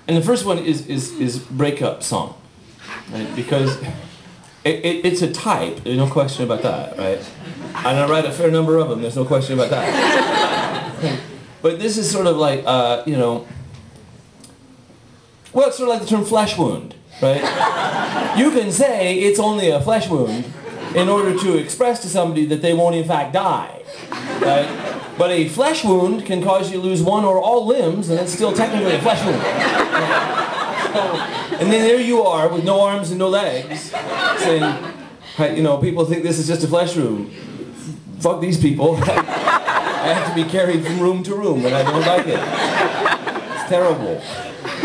And the first one is breakup song, right? Because it's a type, there's no question about that, right? And I write a fair number of them, there's no question about that. But this is sort of like, you know, well, it's sort of like the term flesh wound, right? You can say it's only a flesh wound in order to express to somebody that they won't in fact die, right? But a flesh wound can cause you to lose one or all limbs, and it's still technically a flesh wound. And then there you are with no arms and no legs, saying, you know, people think this is just a flesh wound. Fuck these people. I have to be carried from room to room, and I don't like it. It's terrible.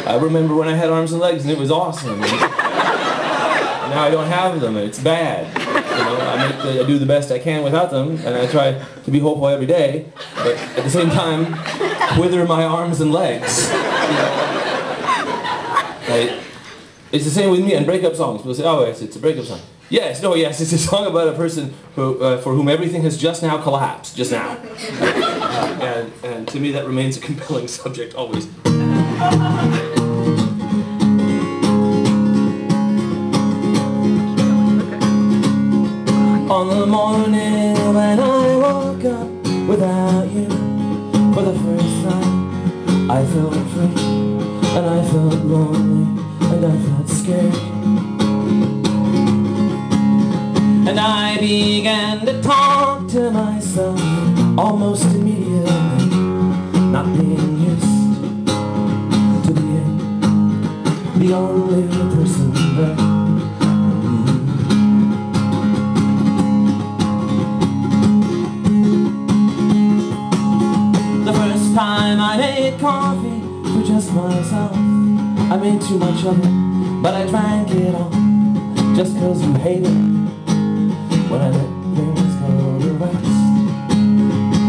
I remember when I had arms and legs, and it was awesome. And now I don't have them, and it's bad. You know, I do the best I can without them, and I try to be hopeful every day, but at the same time, wither my arms and legs. You know? Right? It's the same with me on breakup songs. People say, oh, yes, it's a breakup song. Yes, no, yes, it's a song about a person who, for whom everything has just now collapsed, just now. And to me that remains a compelling subject always. On the morning when I woke up without you, for the first time I felt free, and I felt lonely, and I felt scared. And I began to talk to myself almost immediately, not being used to being the only person there. Time I made coffee for just myself. I made too much of it, but I drank it all, just cause you hate it when I let things go to waste.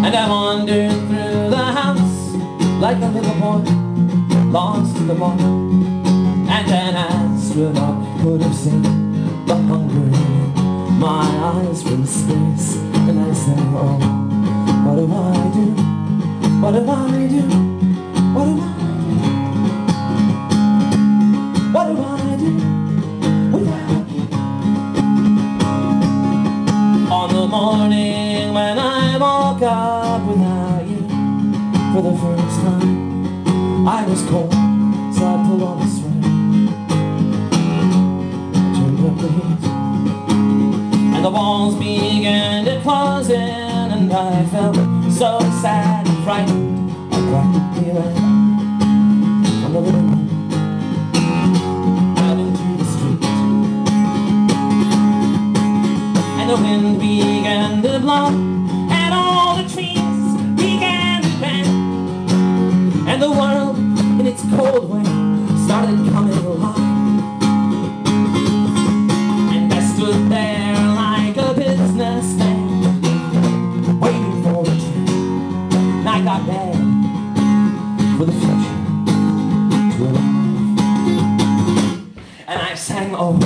And I wandered through the house like a little boy lost in the mall, and an astronaut could have seen the hunger in my eyes from space. And I said, oh, what do I do? What do I do? What do I do? What do I do without you? On the morning when I woke up without you, for the first time, I was cold, so I pulled on a sweater, turned up the heat, and the walls began to close in, and I felt so sad and frightened. I practically ran from the living room out into the street, and the wind began to blow, and all the trees began to bend, and the world in its cold way started coming alive. And I stood there like a businessman, waiting for it. I got bad for the future to arrive, and I sang, oh,